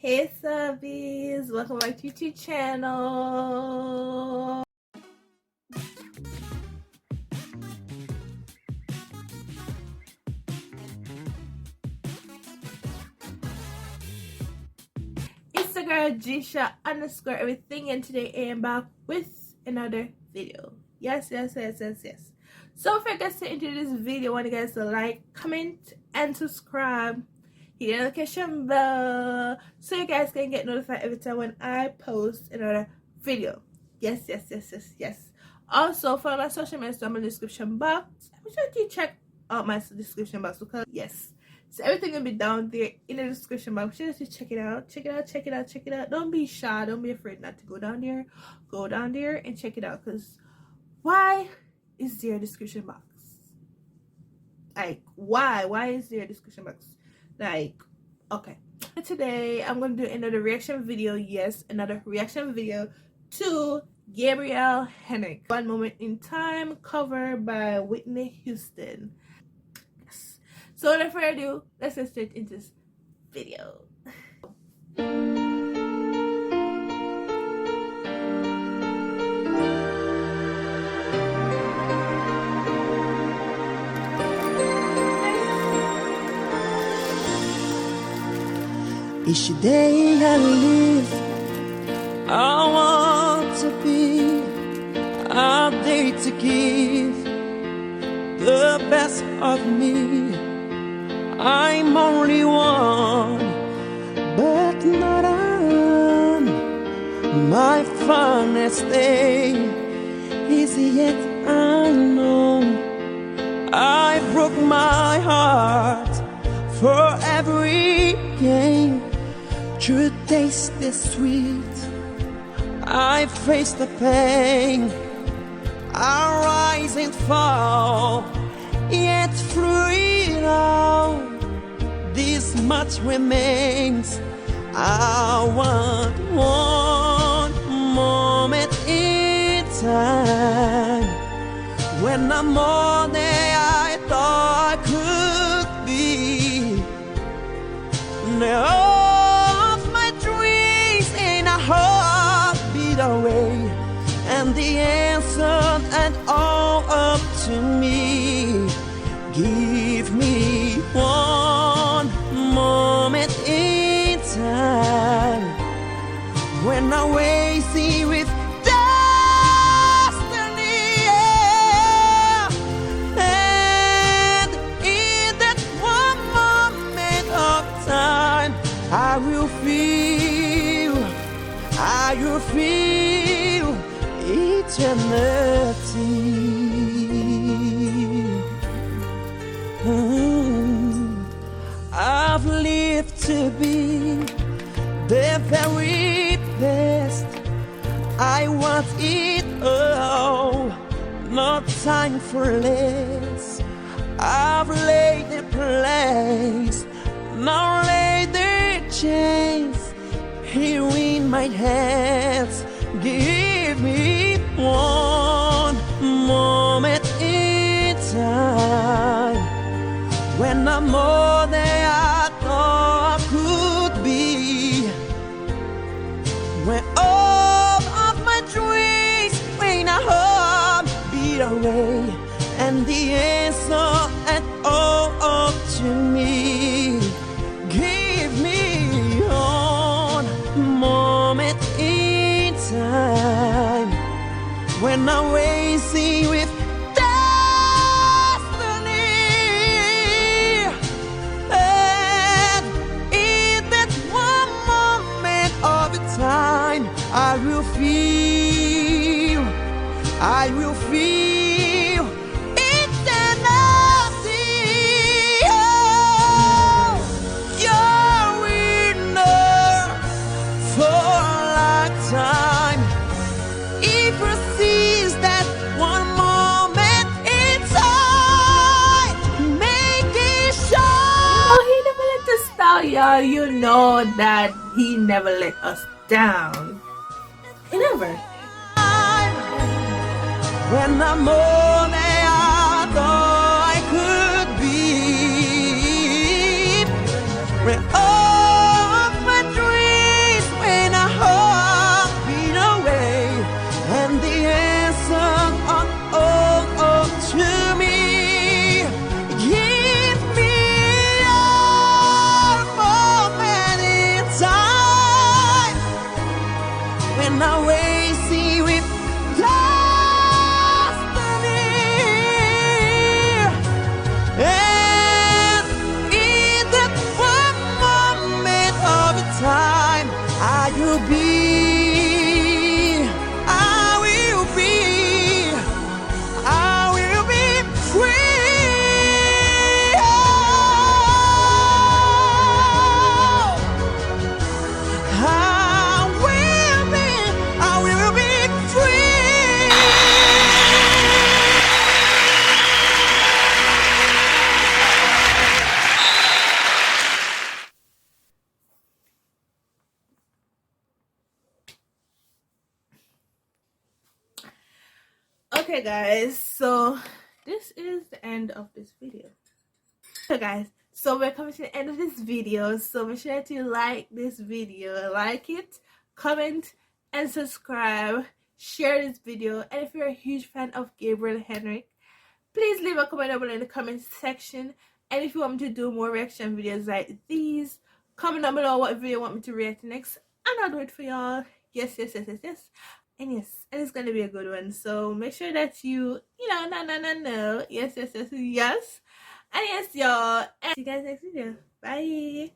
Hey subbies, welcome back to YouTube channel. It's the girl Gisha _ everything, and today I am back with another video. Yes. So if I get into this video, I want you guys to like, comment, and subscribe. Hit the notification bell so you guys can get notified every time when I post another video. Yes. Also, follow my social media down in the description box. Make sure you check out my description box because so everything will be down there in the description box. Make sure you check it out. Don't be shy. Don't be afraid not to go down there. Go down there and check it out. Because why is there a description box? Like, why is there a description box? Like, okay, today I'm gonna do another reaction video. Yes, another reaction video to Gabrielle Hennick, One Moment in Time, covered by Whitney Houston. Yes. So without further ado, let's get straight into this video. Each day I live, I want to be a day to give the best of me. I'm only one, but not on my finest day is yet unknown. I broke my heart for every game. Truth tastes sweet. I face the pain. I rise and fall. Yet through it all, this much remains. I want one moment in time when I'm all that I thought I could be. Now away, and the answer and all up to me. Give me one moment in time when I waste it with destiny, yeah. And in that one moment of time I will feel eternity. I've lived to be the very best. I want it all, no time for less. I've laid the place, now lay the chains here in my hands. Give me one moment in time when I'm all that I thought I could be, when all of my dreams when I hope beat away, and the answer and all up to me. Give me one moment in time when I'm wasting with destiny, and in that one moment of time I will feel eternity. Oh, you're enough for a lifetime. If you seize that one moment in time, make it shine. Oh, he never let us down, y'all. You know that he never let us down. He never. When I'm all that I thought I could be, when all of my dreams Okay guys, so this is the end of this video. So guys, so we're coming to the end of this video, so make sure to like this video, like it, comment and subscribe, share this video, and if you're a huge fan of Gabriel Henrik, please leave a comment down below in the comment section. And if you want me to do more reaction videos like these, comment down below what video you want me to react next and I'll do it for y'all. Yes. And yes, and it's gonna be a good one. So make sure that you no. Yes. And yes, y'all. And see you guys next video. Bye.